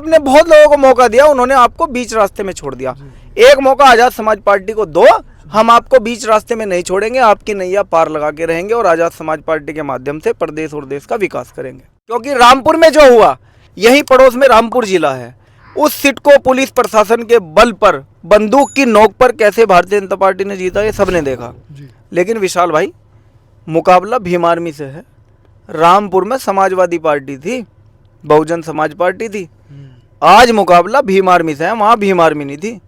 आपने बहुत लोगों को मौका दिया, उन्होंने आपको बीच रास्ते में छोड़ दिया। एक मौका आज़ाद समाज पार्टी को दो, हम आपको बीच रास्ते में नहीं छोड़ेंगे, आपकी नैया पार लगा के रहेंगे और आज़ाद समाज पार्टी के माध्यम से प्रदेश और देश का विकास करेंगे। क्योंकि रामपुर में जो हुआ, यही पड़ोस में रामपुर जिला है, उस सीट को पुलिस प्रशासन के बल पर, बंदूक की नोक पर कैसे भारतीय जनता पार्टी ने जीता, ये सबने देखा। लेकिन विशाल भाई, मुकाबला भीम आर्मी से है। रामपुर में समाजवादी पार्टी थी, बहुजन समाज पार्टी थी, आज मुकाबला भीम आर्मी से है, वहाँ भीम आर्मी नहीं थी।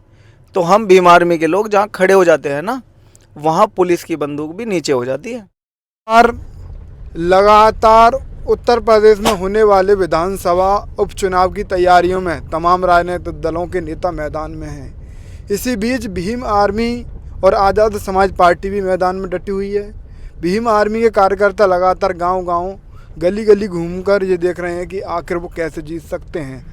तो हम भीम आर्मी के लोग जहाँ खड़े हो जाते हैं ना, वहाँ पुलिस की बंदूक भी नीचे हो जाती है। और लगातार उत्तर प्रदेश में होने वाले विधानसभा उपचुनाव की तैयारियों में तमाम राजनीतिक दलों के नेता मैदान में हैं। इसी बीच भीम आर्मी और आज़ाद समाज पार्टी भी मैदान में डटी हुई है। भीम आर्मी के कार्यकर्ता लगातार गांव-गांव, गली-गली घूमकर ये देख रहे हैं कि आखिर वो कैसे जीत सकते हैं।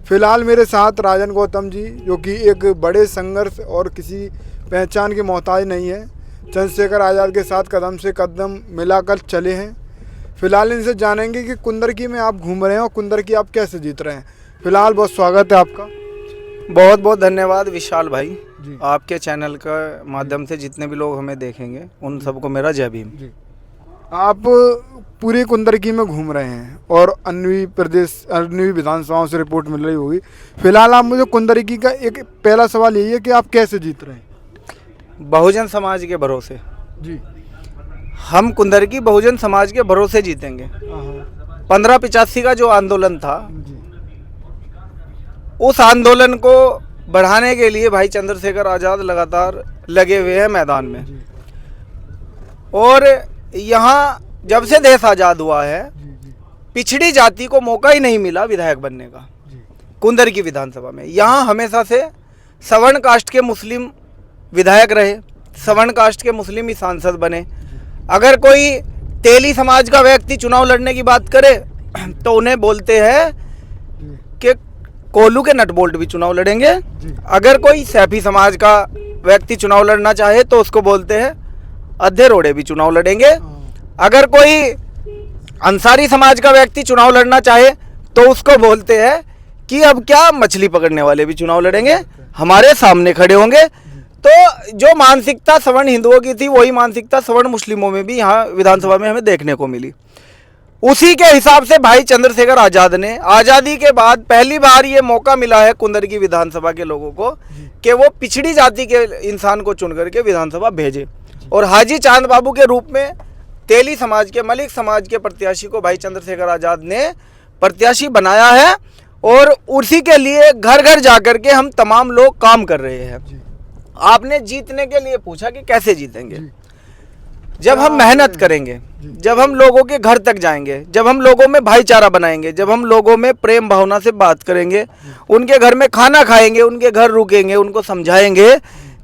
फिलहाल मेरे साथ राजन गौतम जी, जो कि एक बड़े संघर्ष और किसी पहचान के मोहताज नहीं है, चंद्रशेखर आज़ाद के साथ कदम से कदम मिलाकर चले हैं। फिलहाल इनसे जानेंगे कि कुंदरकी में आप घूम रहे हैं और कुंदरकी आप कैसे जीत रहे हैं। फिलहाल बहुत स्वागत है आपका। बहुत बहुत धन्यवाद विशाल भाई जी। आपके चैनल का माध्यम से जितने भी लोग हमें देखेंगे उन सबको मेरा जय भीम जी। आप पूरी कुंदरकी में घूम रहे हैं और अन्य विधानसभाओं से रिपोर्ट मिल रही होगी। फिलहाल आप मुझे कुंदरकी का एक पहला सवाल यही है कि आप कैसे जीत रहे हैं। बहुजन समाज के भरोसे जी, हम कुंदरकी बहुजन समाज के भरोसे जीतेंगे। 1585 का जो आंदोलन था, उस आंदोलन को बढ़ाने के लिए भाई चंद्रशेखर आज़ाद लगातार लगे हुए हैं मैदान में। और यहाँ जब से देश आज़ाद हुआ है, पिछड़ी जाति को मौका ही नहीं मिला विधायक बनने का। कुंदरकी विधानसभा में यहाँ हमेशा से सवर्ण कास्ट के मुस्लिम विधायक रहे, सवर्ण कास्ट के मुस्लिम ही सांसद बने। अगर कोई तेली समाज का व्यक्ति चुनाव लड़ने की बात करे तो उन्हें बोलते हैं कि कोल्लू के नट बोल्ट भी चुनाव लड़ेंगे। अगर कोई सैफी समाज का व्यक्ति चुनाव लड़ना चाहे तो उसको बोलते हैं अद्धे रोड़े भी चुनाव लड़ेंगे। अगर कोई अंसारी समाज का व्यक्ति चुनाव लड़ना चाहे तो उसको बोलते हैं कि अब क्या मछली पकड़ने वाले भी चुनाव लड़ेंगे, हमारे सामने खड़े होंगे। तो जो मानसिकता सवर्ण हिंदुओं की थी, वही मानसिकता सवर्ण मुस्लिमों में भी यहाँ विधानसभा में हमें देखने को मिली। उसी के हिसाब से भाई चंद्रशेखर आज़ाद ने आज़ादी के बाद पहली बार ये मौका मिला है कुंदरकी विधानसभा के लोगों को कि वो पिछड़ी जाति के इंसान को चुन करके विधानसभा भेजे। और हाजी चांद बाबू के रूप में तेली समाज के, मलिक समाज के प्रत्याशी को भाई चंद्रशेखर आज़ाद ने प्रत्याशी बनाया है। और उसी के लिए घर घर जाकर के हम तमाम लोग काम कर रहे हैं। आपने जीतने के लिए पूछा कि कैसे जीतेंगे। जब हम मेहनत करेंगे, जब हम लोगों के घर तक जाएंगे, जब हम लोगों में भाईचारा बनाएंगे, जब हम लोगों में प्रेम भावना से बात करेंगे, उनके घर में खाना खाएंगे, उनके घर रुकेंगे, उनको समझाएंगे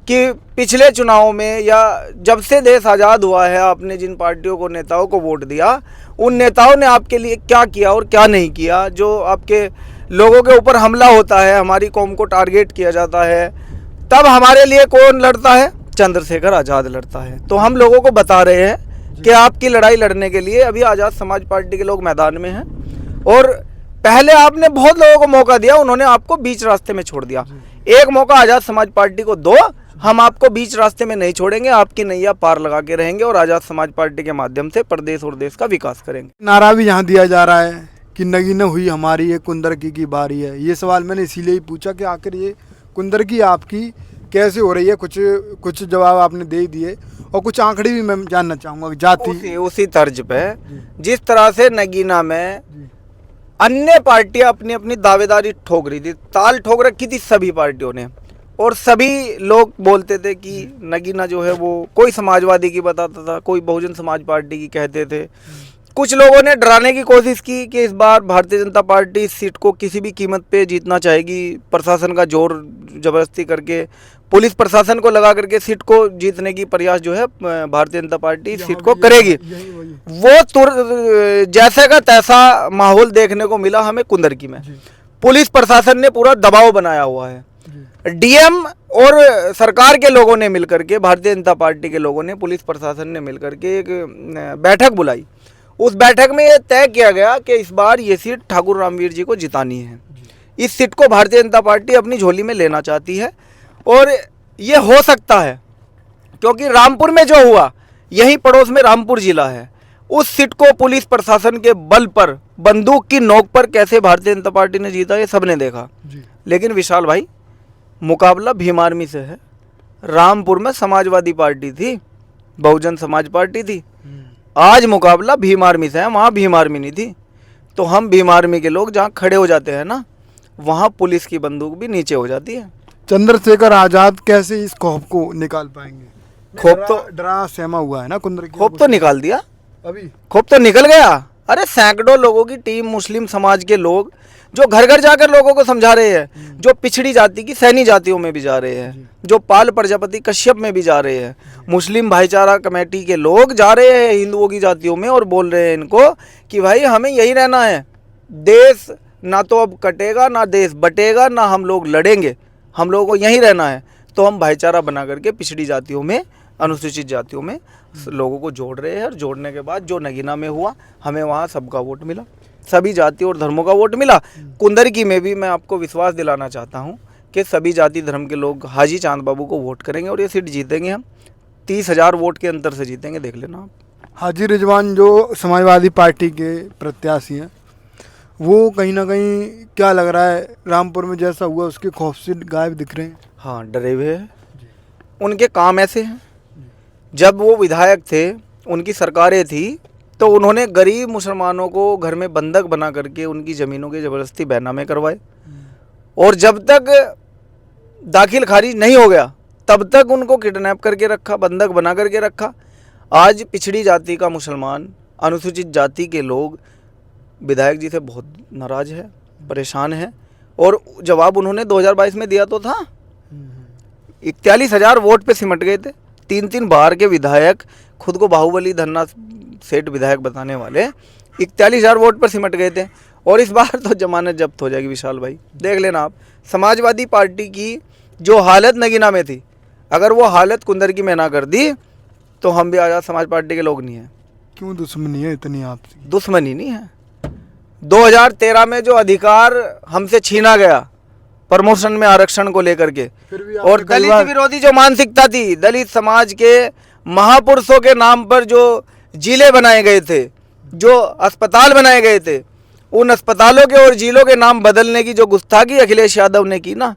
कि पिछले चुनावों में या जब से देश आज़ाद हुआ है आपने जिन पार्टियों को, नेताओं को वोट दिया, उन नेताओं ने आपके लिए क्या किया और क्या नहीं किया। जो आपके लोगों के ऊपर हमला होता है, हमारी कौम को टारगेट किया जाता है, तब हमारे लिए कौन लड़ता है? चंद्रशेखर आज़ाद लड़ता है। तो हम लोगों को बता रहे हैं कि आपकी लड़ाई लड़ने के लिए अभी आज़ाद समाज पार्टी के लोग मैदान में हैं। और पहले आपने बहुत लोगों को मौका दिया, उन्होंने आपको बीच रास्ते में छोड़ दिया। एक मौका आज़ाद समाज पार्टी को दो, हम आपको बीच रास्ते में नहीं छोड़ेंगे, आपकी नैया पार लगा के रहेंगे और आज़ाद समाज पार्टी के माध्यम से प्रदेश और देश का विकास करेंगे। नारा भी यहाँ दिया जा रहा है कि नगीना हुई हमारी, ये कुंदरकी की बारी है। ये सवाल मैंने इसीलिए ही पूछा कि आखिर ये कुंदरकी आपकी कैसे हो रही है। कुछ जवाब आपने दे दिए और कुछ आंकड़े भी मैं जानना चाहूँगा। जाति उसी तर्ज पे जिस तरह से नगीना में अन्य पार्टियां अपनी अपनी दावेदारी ठोक रही थी, ताल ठोक रखी थी सभी पार्टियों ने, और सभी लोग बोलते थे कि नगीना जो है वो कोई समाजवादी की बताता था, कोई बहुजन समाज पार्टी की कहते थे। कुछ लोगों ने डराने की कोशिश की कि इस बार भारतीय जनता पार्टी इस सीट को किसी भी कीमत पे जीतना चाहेगी, प्रशासन का जोर जबरदस्ती करके, पुलिस प्रशासन को लगा करके सीट को जीतने की प्रयास जो है भारतीय जनता पार्टी इस सीट को करेगी। वो जैसे का तैसा माहौल देखने को मिला हमें कुंदरकी में। पुलिस प्रशासन ने पूरा दबाव बनाया हुआ है। डीएम और सरकार के लोगों ने मिलकर के, भारतीय जनता पार्टी के लोगों ने, पुलिस प्रशासन ने मिलकर के एक बैठक बुलाई। उस बैठक में ये तय किया गया कि इस बार ये सीट ठाकुर रामवीर जी को जितानी है। इस सीट को भारतीय जनता पार्टी अपनी झोली में लेना चाहती है। और ये हो सकता है क्योंकि रामपुर में जो हुआ, यहीं पड़ोस में रामपुर जिला है, उस सीट को पुलिस प्रशासन के बल पर, बंदूक की नोक पर कैसे भारतीय जनता पार्टी ने जीता, ये सबने देखा। लेकिन विशाल भाई, मुकाबला भीम आर्मी से है। रामपुर में समाजवादी पार्टी थी, बहुजन समाज पार्टी थी। आज मुकाबला भीम आर्मी से है, वहाँ भीम आर्मी नहीं थी। तो हम भीम आर्मी के लोग जहाँ खड़े हो जाते हैं ना, वहाँ पुलिस की बंदूक भी नीचे हो जाती है। चंद्रशेखर आजाद कैसे इस खौफ को निकाल पाएंगे? खौफ तो डरा सहमा हुआ है ना कुंदर की। खौफ तो निकाल दिया, अभी खौफ तो निकल गया। अरे सैकड़ों लोगों की टीम, मुस्लिम समाज के लोग जो घर घर जाकर लोगों को समझा रहे हैं, जो पिछड़ी जाति की सैनी जातियों में भी जा रहे हैं, जो पाल प्रजापति कश्यप में भी जा रहे हैं, मुस्लिम भाईचारा कमेटी के लोग जा रहे हैं हिंदुओं की जातियों में और बोल रहे हैं इनको कि भाई हमें यही रहना है, देश ना तो अब कटेगा, ना देश बटेगा, ना हम लोग लड़ेंगे, हम लोगों को यहीं रहना है। तो हम भाईचारा बना करके पिछड़ी जातियों में, अनुसूचित जातियों में लोगों को जोड़ रहे हैं। और जोड़ने के बाद जो नगीना में हुआ, हमें वहाँ सबका वोट मिला, सभी जाति और धर्मों का वोट मिला। कुंदरकी में भी मैं आपको विश्वास दिलाना चाहता हूँ कि सभी जाति धर्म के लोग हाजी चांद बाबू को वोट करेंगे और ये सीट जीतेंगे। हम 30,000 वोट के अंतर से जीतेंगे, देख लेना आप। हाजी रिजवान जो समाजवादी पार्टी के प्रत्याशी हैं, वो कहीं ना कहीं क्या लग रहा है, रामपुर में जैसा हुआ उसके खौफ से गायब दिख रहे हैं। हाँ, डरे हुए हैं। उनके काम ऐसे हैं, जब वो विधायक थे, उनकी सरकारें थी, तो उन्होंने गरीब मुसलमानों को घर में बंधक बना करके उनकी ज़मीनों के ज़बरदस्ती बैनामे करवाए। और जब तक दाखिल खारिज नहीं हो गया, तब तक उनको किडनैप करके रखा, बंधक बना करके रखा। आज पिछड़ी जाति का मुसलमान, अनुसूचित जाति के लोग विधायक जी से बहुत नाराज है, परेशान है। और जवाब उन्होंने 2022 में दिया तो था। 41,000 वोट पे सिमट गए थे। 3-3 बार के विधायक, खुद को बाहुबली धन्ना सेठ विधायक बताने वाले, 41,000 वोट पर सिमट गए थे। और इस बार तो जमानत जब्त हो जाएगी विशाल भाई, देख लेना आप। समाजवादी पार्टी की जो हालत नगीना में थी, अगर वो हालत कुंदरकी में ना कर दी तो हम भी आज़ाद समाज पार्टी के लोग नहीं हैं। क्यों दुश्मनी है इतनी आपसे? दुश्मनी नहीं है। 2013 में जो अधिकार हमसे छीना गया प्रमोशन में आरक्षण को लेकर के, और दलित विरोधी जो मानसिकता थी, दलित समाज के महापुरुषों के नाम पर जो जिले बनाए गए थे, जो अस्पताल बनाए गए थे, उन अस्पतालों के और जिलों के नाम बदलने की जो गुस्ताखी अखिलेश यादव ने की ना,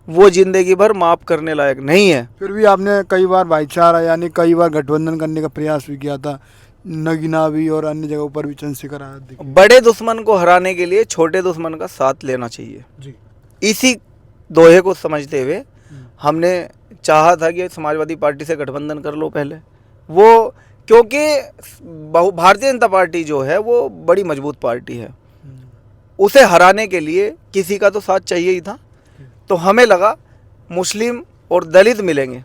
वो जिंदगी भर माफ़ करने लायक नहीं है। फिर भी आपने कई बार भाईचारा यानी कई बार गठबंधन करने का प्रयास भी किया था, नगीना भी और अन्य जगहों पर भी चंद्रशेखर आजाद। बड़े दुश्मन को हराने के लिए छोटे दुश्मन का साथ लेना चाहिए जी। इसी दोहे को समझते हुए हमने चाहा था कि समाजवादी पार्टी से गठबंधन कर लो पहले। वो क्योंकि भारतीय जनता पार्टी जो है वो बड़ी मजबूत पार्टी है, उसे हराने के लिए किसी का तो साथ चाहिए ही था। तो हमें लगा मुस्लिम और दलित मिलेंगे,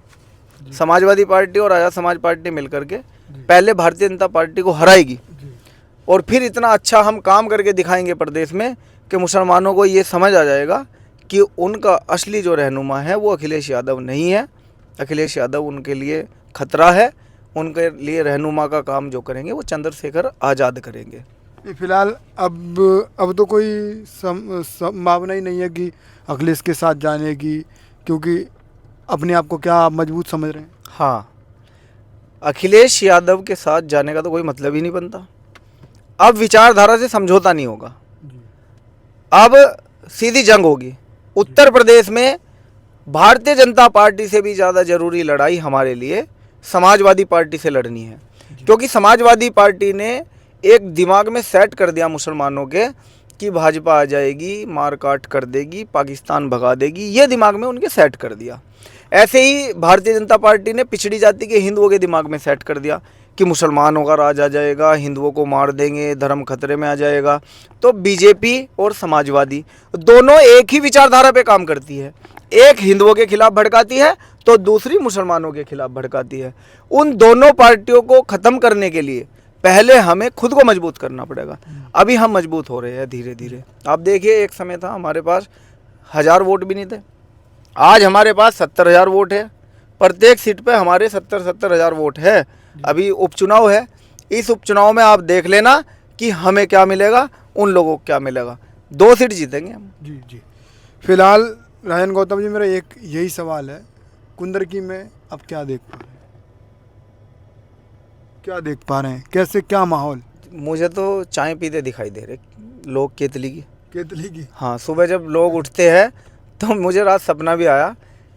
समाजवादी पार्टी और आज़ाद समाज पार्टी मिलकर के पहले भारतीय जनता पार्टी को हराएगी, और फिर इतना अच्छा हम काम करके दिखाएंगे प्रदेश में कि मुसलमानों को ये समझ आ जाएगा कि उनका असली जो रहनुमा है वो अखिलेश यादव नहीं है। अखिलेश यादव उनके लिए खतरा है, उनके लिए रहनुमा का काम जो करेंगे वो चंद्रशेखर आज़ाद करेंगे। फिलहाल अब तो कोई संभावना ही नहीं है कि अखिलेश के साथ जाने की, क्योंकि अपने आप को क्या आप मजबूत समझ रहे हैं? हाँ, अखिलेश यादव के साथ जाने का तो कोई मतलब ही नहीं बनता। अब विचारधारा से समझौता नहीं होगा, अब सीधी जंग होगी। उत्तर प्रदेश में भारतीय जनता पार्टी से भी ज़्यादा ज़रूरी लड़ाई हमारे लिए समाजवादी पार्टी से लड़नी है, क्योंकि समाजवादी पार्टी ने एक दिमाग में सेट कर दिया मुसलमानों के कि भाजपा आ जाएगी, मार काट कर देगी, पाकिस्तान भगा देगी, ये दिमाग में उनके सेट कर दिया। ऐसे ही भारतीय जनता पार्टी ने पिछड़ी जाति के हिंदुओं के दिमाग में सेट कर दिया कि मुसलमानों का राज आ जाएगा, हिंदुओं को मार देंगे, धर्म खतरे में आ जाएगा। तो बीजेपी और समाजवादी दोनों एक ही विचारधारा पे काम करती है, एक हिंदुओं के खिलाफ भड़काती है तो दूसरी मुसलमानों के खिलाफ भड़काती है। उन दोनों पार्टियों को ख़त्म करने के लिए पहले हमें खुद को मजबूत करना पड़ेगा। अभी हम मजबूत हो रहे हैं धीरे धीरे। आप देखिए, एक समय था हमारे पास 1000 वोट भी नहीं थे, आज हमारे पास 70,000 वोट है। प्रत्येक सीट पे हमारे 70,000 वोट है। अभी उपचुनाव है, इस उपचुनाव में आप देख लेना कि हमें क्या मिलेगा, उन लोगों को क्या मिलेगा। 2 सीट जीतेंगे हम। जी जी। फिलहाल राजन गौतम जी, मेरा एक यही सवाल है, कुंदरकी में अब क्या देख पा रहे हैं, क्या देख पा रहे हैं, कैसे क्या माहौल? मुझे तो चाय पीते दिखाई दे रहे लोग, केतली की। केतली की? हाँ, सुबह जब लोग उठते हैं तो मुझे रात सपना भी आया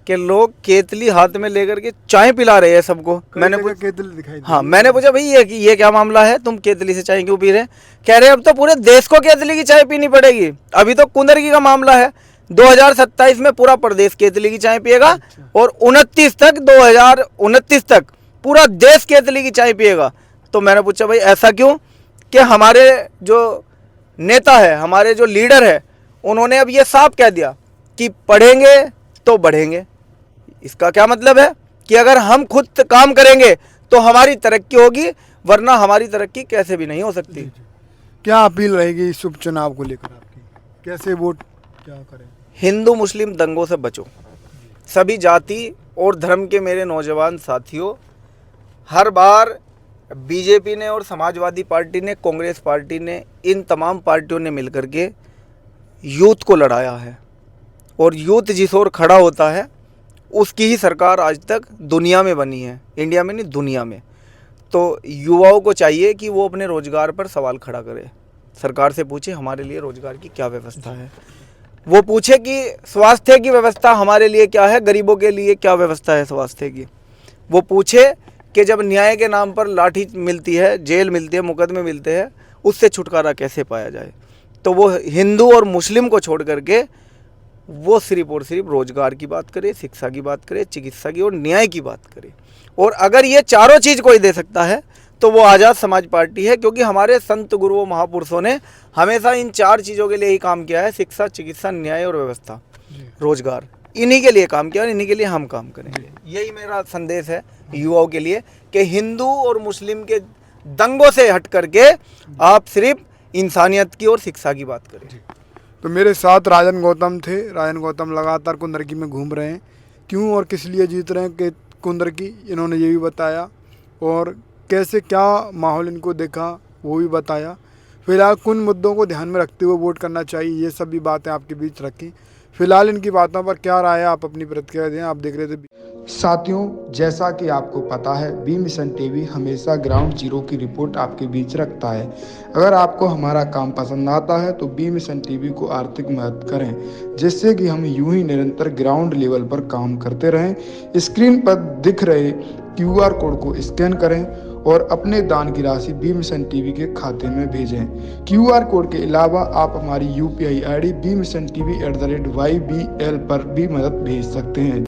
कि लोग केतली हाथ में लेकर के चाय पिला रहे हैं सबको। मैंने केतली दिखाई दी। हाँ, मैंने पूछा भाई ये क्या मामला है, तुम केतली से चाय क्यों पी रहे हैं? कह रहे अब तो पूरे देश को केतली की चाय पीनी पड़ेगी, अभी तो कुंदरकी का मामला है, 2027 में पूरा प्रदेश केतली की चाय पिएगा और 2029 तक पूरा देश केतली की चाय पिएगा। तो मैंने पूछा भाई ऐसा क्यों? कि हमारे जो नेता है, हमारे जो लीडर है, उन्होंने अब ये साफ कह दिया कि पढ़ेंगे तो बढ़ेंगे। इसका क्या मतलब है कि अगर हम खुद काम करेंगे तो हमारी तरक्की होगी, वरना हमारी तरक्की कैसे भी नहीं हो सकती। क्या अपील रहेगी इस उपचुनाव को लेकर आपकी, कैसे वोट क्या करें? हिंदू मुस्लिम दंगों से बचो। सभी जाति और धर्म के मेरे नौजवान साथियों, हर बार बीजेपी ने और समाजवादी पार्टी ने, कांग्रेस पार्टी ने, इन तमाम पार्टियों ने मिलकर के यूथ को लड़ाया है, और यूथ जिस ओर खड़ा होता है उसकी ही सरकार आज तक दुनिया में बनी है, इंडिया में नहीं दुनिया में। तो युवाओं को चाहिए कि वो अपने रोज़गार पर सवाल खड़ा करे, सरकार से पूछे हमारे लिए रोज़गार की क्या व्यवस्था है, वो पूछे कि स्वास्थ्य की व्यवस्था हमारे लिए क्या है, गरीबों के लिए क्या व्यवस्था है स्वास्थ्य की, वो पूछे कि जब न्याय के नाम पर लाठी मिलती है, जेल मिलती है, मुकदमे मिलते हैं, उससे छुटकारा कैसे पाया जाए। तो वो हिंदू और मुस्लिम को छोड़ करके वो सिर्फ और सिर्फ रोजगार की बात करे, शिक्षा की बात करे, चिकित्सा की और न्याय की बात करे। और अगर ये चारों चीज़ कोई दे सकता है तो वो आज़ाद समाज पार्टी है, क्योंकि हमारे संत गुरुओं महापुरुषों ने हमेशा इन चार चीज़ों के लिए ही काम किया है, शिक्षा, चिकित्सा, न्याय और व्यवस्था, रोजगार। इन्हीं के लिए काम किया और इन्हीं के लिए हम काम करेंगे। यही मेरा संदेश है युवाओं के लिए कि हिंदू और मुस्लिम के दंगों से हट करके आप सिर्फ इंसानियत की और शिक्षा की बात करें। तो मेरे साथ राजन गौतम थे। राजन गौतम लगातार कुंदरकी में घूम रहे हैं, क्यों और किस लिए जीत रहे हैं कि कुंदरकी, इन्होंने ये भी बताया, और कैसे क्या माहौल इनको देखा वो भी बताया। फिलहाल किन मुद्दों को ध्यान में रखते हुए वोट करना चाहिए, ये सब भी बातें आपके बीच रखी। फिलहाल इनकी बातों पर क्या राय है, आप अपनी प्रतिक्रिया दें। आप देख रहे थे साथियों, जैसा कि आपको पता है, बी मिशन टीवी हमेशा ग्राउंड जीरो की रिपोर्ट आपके बीच रखता है। अगर आपको हमारा काम पसंद आता है तो बी मिशन टीवी को आर्थिक मदद करें, जिससे कि हम यूं ही निरंतर ग्राउंड लेवल पर काम करते रहें। स्क्रीन पर दिख रहे QR कोड को स्कैन करें और अपने दान की राशि बी मिशन टीवी के खाते में भेजें। QR कोड के अलावा आप हमारी UPI ID BMissionTV@YBL पर भी मदद भेज सकते हैं।